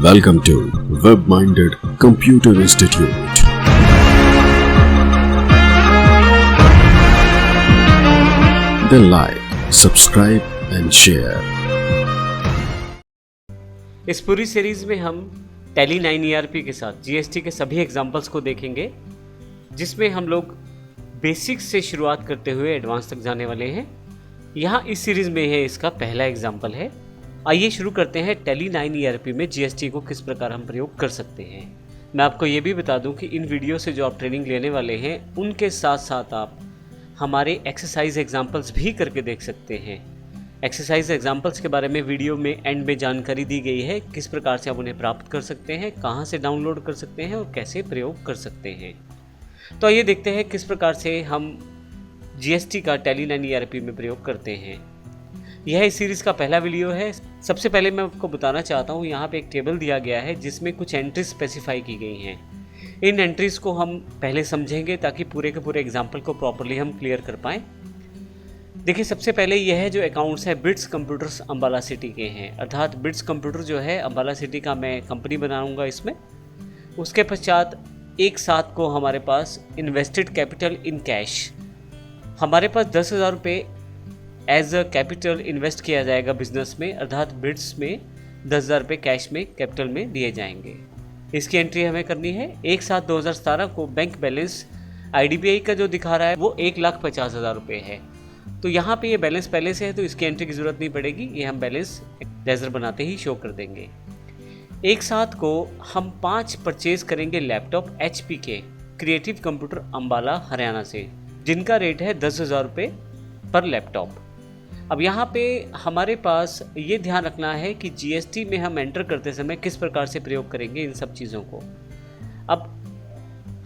Welcome to Web-Minded Computer Institute. Then like, subscribe and share. इस पूरी series में हम टैली 9 ERP के साथ जीएसटी के सभी एग्जांपल्स को देखेंगे, जिसमें हम लोग बेसिक्स से शुरुआत करते हुए एडवांस तक जाने वाले हैं। यहाँ इस सीरीज में है इसका पहला एग्जांपल है। आइए शुरू करते हैं टैली 9 ERP में जीएसटी को किस प्रकार हम प्रयोग कर सकते हैं। मैं आपको ये भी बता दूं कि इन वीडियो से जो आप ट्रेनिंग लेने वाले हैं उनके साथ साथ आप हमारे एक्सरसाइज एग्जांपल्स भी करके देख सकते हैं। एक्सरसाइज एग्जांपल्स के बारे में वीडियो में एंड में जानकारी दी गई है, किस प्रकार से आप उन्हें प्राप्त कर सकते हैं, कहाँ से डाउनलोड कर सकते हैं और कैसे प्रयोग कर सकते हैं। तो आइए देखते हैं किस प्रकार से हम जीएसटी का टैली 9 ERP में प्रयोग करते हैं। यह इस सीरीज का पहला वीडियो है। सबसे पहले मैं आपको बताना चाहता हूँ, यहाँ पे एक टेबल दिया गया है जिसमें कुछ एंट्रीज स्पेसिफाई की गई हैं। इन एंट्रीज को हम पहले समझेंगे ताकि पूरे के पूरे एग्जाम्पल को प्रॉपरली हम क्लियर कर पाएँ। देखिए, सबसे पहले यह है जो अकाउंट्स है बिट्स कंप्यूटर्स अम्बाला सिटी के हैं, अर्थात बिट्स कंप्यूटर जो है अम्बाला सिटी का मैं कंपनी बनाऊंगा इसमें। उसके पश्चात एक साथ को हमारे पास इन्वेस्टेड कैपिटल इन कैश, हमारे पास 10,000 रुपये एज अ कैपिटल इन्वेस्ट किया जाएगा बिजनेस में, अर्थात बिट्स में 10,000 रुपये कैश में कैपिटल में दिए जाएंगे। इसकी एंट्री हमें करनी है। 1/7/2017 को बैंक बैलेंस IDBI का जो दिखा रहा है वो 1,50,000 रुपये है। तो यहाँ पे ये बैलेंस पहले से है तो इसकी एंट्री की ज़रूरत नहीं पड़ेगी, ये हम बैलेंस लेजर बनाते ही शो कर देंगे। एक साथ को हम 5 परचेज करेंगे लैपटॉप HP के क्रिएटिव कंप्यूटर अम्बाला हरियाणा से, जिनका रेट है 10,000 रुपये पर लैपटॉप। अब यहाँ पे हमारे पास ये ध्यान रखना है कि जीएसटी में हम एंटर करते समय किस प्रकार से प्रयोग करेंगे इन सब चीज़ों को। अब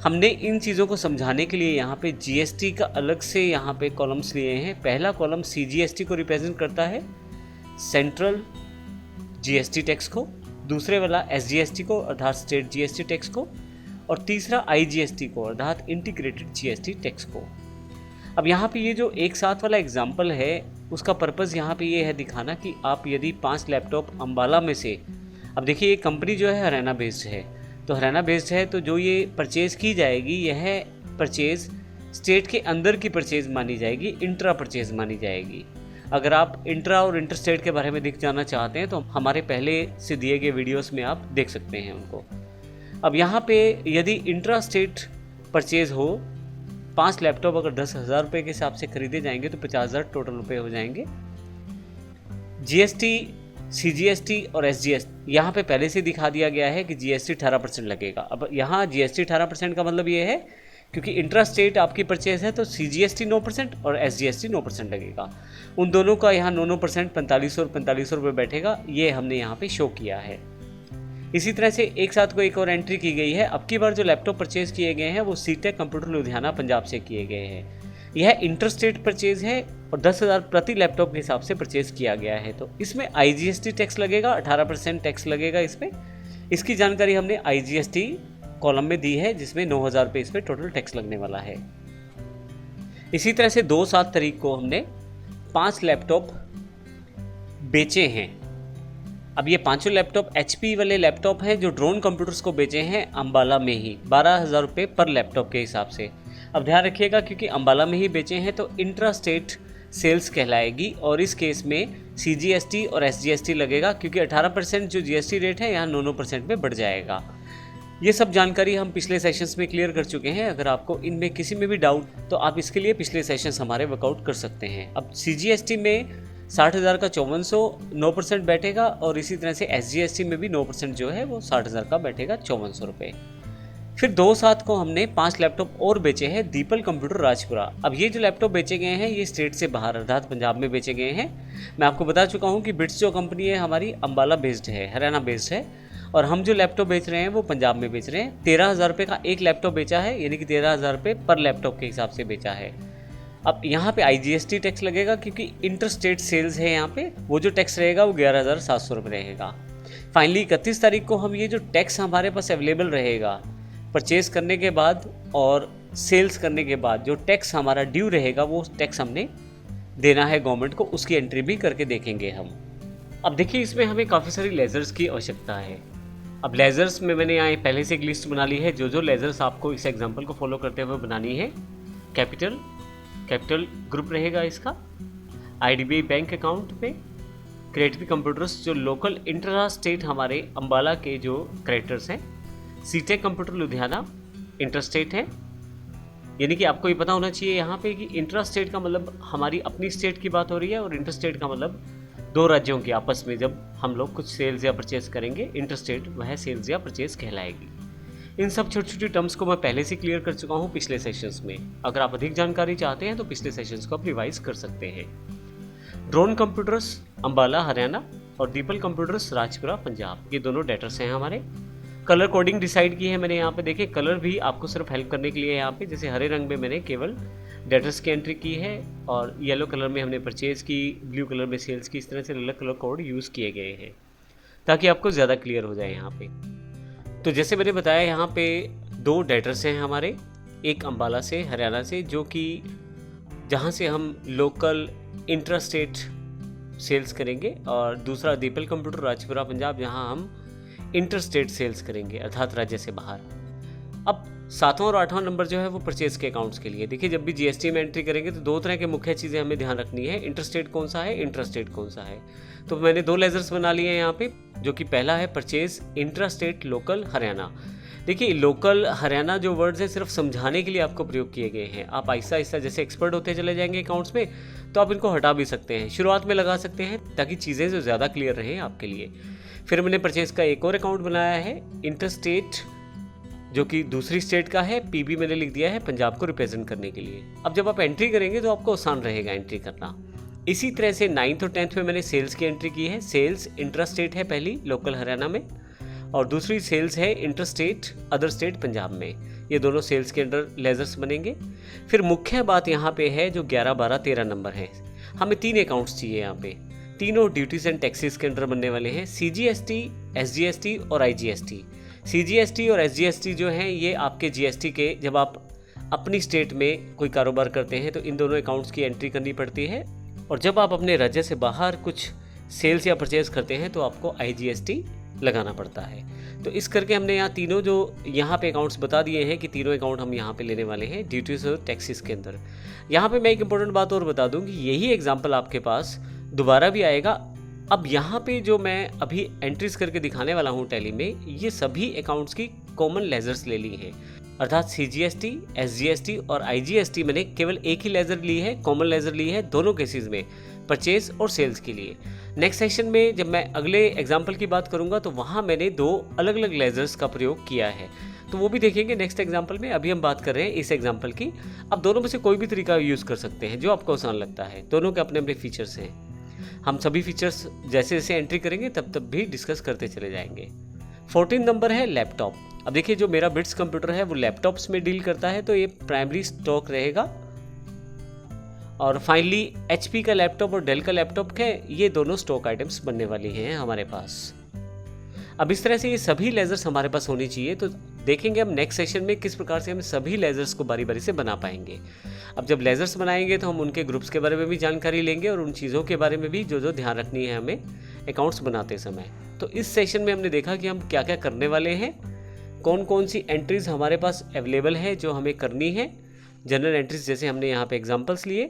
हमने इन चीज़ों को समझाने के लिए यहाँ पे जीएसटी का अलग से यहाँ पे कॉलम्स लिए हैं। पहला कॉलम CGST को रिप्रेजेंट करता है, सेंट्रल जीएसटी टैक्स को, दूसरे वाला SGST को अर्थात स्टेट GST टैक्स को, और तीसरा IGST को अर्थात इंटीग्रेटेड GST टैक्स को। अब यहाँ पे ये जो एक साथ वाला एग्जाम्पल है उसका पर्पज़ यहाँ पे ये है दिखाना कि आप यदि 5 लैपटॉप अम्बाला में से, अब देखिए ये कंपनी जो है हरियाणा बेस्ड है, तो हरियाणा बेस्ड है तो जो ये परचेज़ की जाएगी यह परचेज़ स्टेट के अंदर की परचेज़ मानी जाएगी, इंट्रा परचेज़ मानी जाएगी। अगर आप इंट्रा और इंटर स्टेट के बारे में दिख जाना चाहते हैं तो हमारे पहले से दिए गए वीडियोस में आप देख सकते हैं उनको। अब यहाँ पे यदि इंट्रा स्टेट परचेज़ हो, 5 लैपटॉप अगर 10,000 रुपये के हिसाब से खरीदे जाएंगे तो 50,000 टोटल रुपये हो जाएंगे। GST, CGST और SGST यहाँ पे पहले से दिखा दिया गया है कि GST 18% लगेगा। अब यहाँ GST 18% का मतलब ये है क्योंकि इंट्रा स्टेट आपकी परचेज है तो CGST 9% और SGST 9% लगेगा। उन दोनों का यहाँ 9% 4500 और 4500 रुपये बैठेगा, ये हमने यहाँ पे शो किया है। इसी तरह से एक साथ को एक और एंट्री की गई है। अब की बार जो लैपटॉप परचेज किए गए हैं वो सीटेक कंप्यूटर लुधियाना पंजाब से किए गए हैं। यह इंटर स्टेट परचेज है और 10,000 प्रति लैपटॉप के हिसाब से परचेज किया गया है। तो इसमें IGST टैक्स लगेगा, 18% टैक्स लगेगा इसमें। इसकी जानकारी हमने IGST कॉलम में दी है जिसमें 9,000 रुपये इस पर टोटल टैक्स लगने वाला है। इसी तरह से 2/7 तारीख को हमने 5 लैपटॉप बेचे हैं। अब ये 5 लैपटॉप HP वाले लैपटॉप हैं जो ड्रोन कंप्यूटर्स को बेचे हैं अम्बाला में ही 12,000 रुपये पर लैपटॉप के हिसाब से। अब ध्यान रखिएगा क्योंकि अम्बाला में ही बेचे हैं तो इंट्रा स्टेट सेल्स कहलाएगी और इस केस में CGST और SGST लगेगा क्योंकि 18% जो GST रेट है यहाँ 9% में बढ़ जाएगा। ये सब जानकारी हम पिछले सेशंस में क्लियर कर चुके हैं। अगर आपको इनमें किसी में भी डाउट तो आप इसके लिए पिछले सेशंस हमारे वर्कआउट कर सकते हैं। अब CGST में 60,000 का 5400 9% बैठेगा और इसी तरह से SGST में भी 9% जो है वो 60,000 का बैठेगा 5400 रुपये। फिर 2/7 को हमने 5 लैपटॉप और बेचे हैं दीपल कंप्यूटर राजपुरा। अब ये जो लैपटॉप बेचे गए हैं ये स्टेट से बाहर अर्थात पंजाब में बेचे गए हैं। मैं आपको बता चुका हूँ कि बिट्स जो कंपनी है हमारी अम्बाला बेस्ड है, हरियाणा बेस्ड है, और हम जो लैपटॉप बेच रहे हैं वो पंजाब में बेच रहे हैं। 13,000 रुपये का एक लैपटॉप बेचा है, यानी कि 13,000 रुपये पर लैपटॉप के हिसाब से बेचा है। अब यहाँ पे IGST टैक्स लगेगा क्योंकि इंटर स्टेट सेल्स है, यहाँ पे वो जो टैक्स रहेगा वो 11,700 रुपये रहेगा। फाइनली 31 तारीख को हम ये जो टैक्स हमारे पास अवेलेबल रहेगा परचेज करने के बाद और सेल्स करने के बाद जो टैक्स हमारा ड्यू रहेगा वो टैक्स हमने देना है गवर्नमेंट को, उसकी एंट्री भी करके देखेंगे हम। अब देखिए इसमें हमें काफ़ी सारी लेजर्स की आवश्यकता है। अब लेज़र्स में मैंने यहाँ पहले से एक लिस्ट बना ली है, जो लेज़र्स आपको इस एग्जांपल को फॉलो करते हुए बनानी है। कैपिटल ग्रुप रहेगा इसका। IDBI बैंक अकाउंट पे क्रेडिट कंप्यूटर्स जो लोकल इंट्रा स्टेट हमारे अम्बाला के जो क्रेडिटर्स हैं। सीटेक कंप्यूटर लुधियाना इंटर स्टेट है, यानी कि आपको ये पता होना चाहिए यहाँ पे कि इंट्रा स्टेट का मतलब हमारी अपनी स्टेट की बात हो रही है, और इंटर स्टेट का मतलब दो राज्यों के आपस में जब हम लोग कुछ सेल्स या परचेज करेंगे, इंटर स्टेट वह सेल्स या परचेज कहलाएगी। इन सब छोटी छोटी टर्म्स को मैं पहले से क्लियर कर चुका हूँ पिछले सेशंस में। अगर आप अधिक जानकारी चाहते हैं तो पिछले सेशंस को आप रिवाइज कर सकते हैं। ड्रोन कंप्यूटर्स अम्बाला हरियाणा और दीपल कंप्यूटर्स राजपुरा पंजाब, ये दोनों डेटर्स हैं हमारे। कलर कोडिंग डिसाइड की है मैंने यहाँ पे, देखे कलर भी आपको सिर्फ हेल्प करने के लिए यहाँ पे, जैसे हरे रंग में मैंने केवल डेटर्स की एंट्री की है, और येलो कलर में हमने परचेज की, ब्लू कलर में सेल्स की, इस तरह से अलग कलर कोड यूज़ किए गए हैं ताकि आपको ज़्यादा क्लियर हो जाए यहाँ पे। तो जैसे मैंने बताया यहाँ पे दो डेटर्स हैं हमारे, एक अम्बाला से हरियाणा से, जो कि जहाँ से हम लोकल इंट्रा स्टेट सेल्स करेंगे, और दूसरा दीपल कंप्यूटर राजपुरा पंजाब, जहाँ हम इंटर स्टेट सेल्स करेंगे अर्थात राज्य से बाहर। अब 7वां और 8वां नंबर जो है वो परचेज के अकाउंट्स के लिए। देखिए जब भी जीएसटी में एंट्री करेंगे तो दो तरह के मुख्य चीज़ें हमें ध्यान रखनी है, इंटर स्टेट कौन सा है, इंट्रा स्टेट कौन सा है। तो मैंने दो लेजर्स बना लिए हैं यहाँ पे, जो कि पहला है purchase intra state local Haryana. देखिए लोकल हरियाणा जो वर्ड्स हैं सिर्फ समझाने के लिए आपको प्रयोग किए गए हैं। आप आहिस्ता आहिस्ता जैसे एक्सपर्ट होते चले जाएंगे अकाउंट्स में, तो आप इनको हटा भी सकते हैं, शुरुआत में लगा सकते हैं ताकि चीज़ें जो ज़्यादा क्लियर रहें आपके लिए। फिर मैंने परचेज का एक और अकाउंट बनाया है इंटर स्टेट, जो कि दूसरी स्टेट का है। पीबी मैंने लिख दिया है पंजाब को रिप्रेजेंट करने के लिए। अब जब आप एंट्री करेंगे तो आपको आसान रहेगा एंट्री करना। इसी तरह से 9th और 10th में मैंने सेल्स की एंट्री की है। सेल्स इंट्रा स्टेट है पहली लोकल हरियाणा में, और दूसरी सेल्स है inter state other state Punjab में। ये दोनों सेल्स के अंडर लेजर्स बनेंगे। फिर मुख्य बात यहाँ पे है जो 11, 12, 13 नंबर है, हमें 3 अकाउंट्स चाहिए यहाँ पे। तीनों ड्यूटीज एंड टैक्सेस के अंडर बनने वाले हैं, CGST, SGST और IGST। CGST और SGST जो हैं ये आपके GST के, जब आप अपनी स्टेट में कोई कारोबार करते हैं तो इन दोनों अकाउंट्स की एंट्री करनी पड़ती है, और जब आप अपने राज्य से बाहर कुछ सेल्स या परचेज करते हैं तो आपको IGST लगाना पड़ता है। तो इस करके हमने यहाँ तीनों जो यहाँ पे अकाउंट्स बता दिए हैं कि तीनों अकाउंट हम यहाँ पे लेने वाले हैं ड्यूटीज और टैक्सेस के अंदर। यहाँ पे मैं एक इंपॉर्टेंट बात और बता दूँ कि यही एग्जाम्पल आपके पास दोबारा भी आएगा। अब यहाँ पे जो मैं अभी एंट्रीज करके दिखाने वाला हूँ टैली में, ये सभी अकाउंट्स की कॉमन लेजर्स ले ली हैं, अर्थात CGST, SGST और IGST मैंने केवल एक ही लेजर ली है, कॉमन लेजर ली है दोनों केसेस में, परचेज और सेल्स के लिए। नेक्स्ट सेशन में जब मैं अगले एग्जाम्पल की बात करूँगा तो वहाँ मैंने दो अलग अलग लेजर्स का प्रयोग किया है, तो वो भी देखेंगे नेक्स्ट एग्जाम्पल में। अभी हम बात कर रहे हैं इस एग्जाम्पल की। अब दोनों में से कोई भी तरीका यूज़ कर सकते हैं जो आपको आसान लगता है, दोनों के अपने अपने फीचर्स हैं। हम सभी फीचर्स जैसे जैसे एंट्री करेंगे तब भी डिस्कस करते चले जाएंगे। 14 नंबर है लैपटॉप। अब देखिए जो मेरा बिट्स कंप्यूटर है वो लैपटॉप्स में डील करता है, तो ये प्राइमरी स्टॉक रहेगा। और फाइनली HP का लैपटॉप और डेल का लैपटॉप है, ये दोनों स्टॉक आइटम्स बनने वाली हैं हमारे पास। अब इस तरह से ये सभी लेजर्स हमारे पास होनी चाहिए। तो देखेंगे हम नेक्स्ट सेशन में किस प्रकार से हम सभी लेजर्स को बारी बारी से बना पाएंगे। अब जब लेजर्स बनाएंगे तो हम उनके ग्रुप्स के बारे में भी जानकारी लेंगे, और उन चीज़ों के बारे में भी जो ध्यान रखनी है हमें अकाउंट्स बनाते समय। तो इस सेशन में हमने देखा कि हम क्या क्या करने वाले हैं, कौन कौन सी एंट्रीज़ हमारे पास अवेलेबल है जो हमें करनी है, जनरल एंट्रीज जैसे हमने यहाँ पे एग्जांपल्स लिए,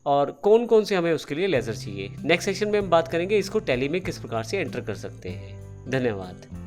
और कौन कौन से हमें उसके लिए लेजर चाहिए। नेक्स्ट सेशन में हम बात करेंगे इसको टैली में किस प्रकार से एंटर कर सकते हैं। धन्यवाद।